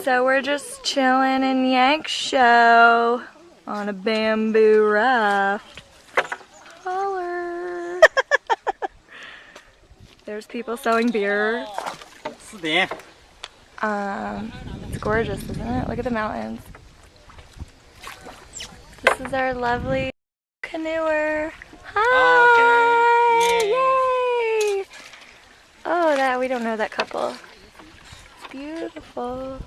So we're just chilling in Yangshuo on a bamboo raft. Holler! There's people selling beer. It's gorgeous, isn't it? Look at the mountains. This is our lovely canoer. Hi! Yay! Oh, we don't know that couple. It's beautiful.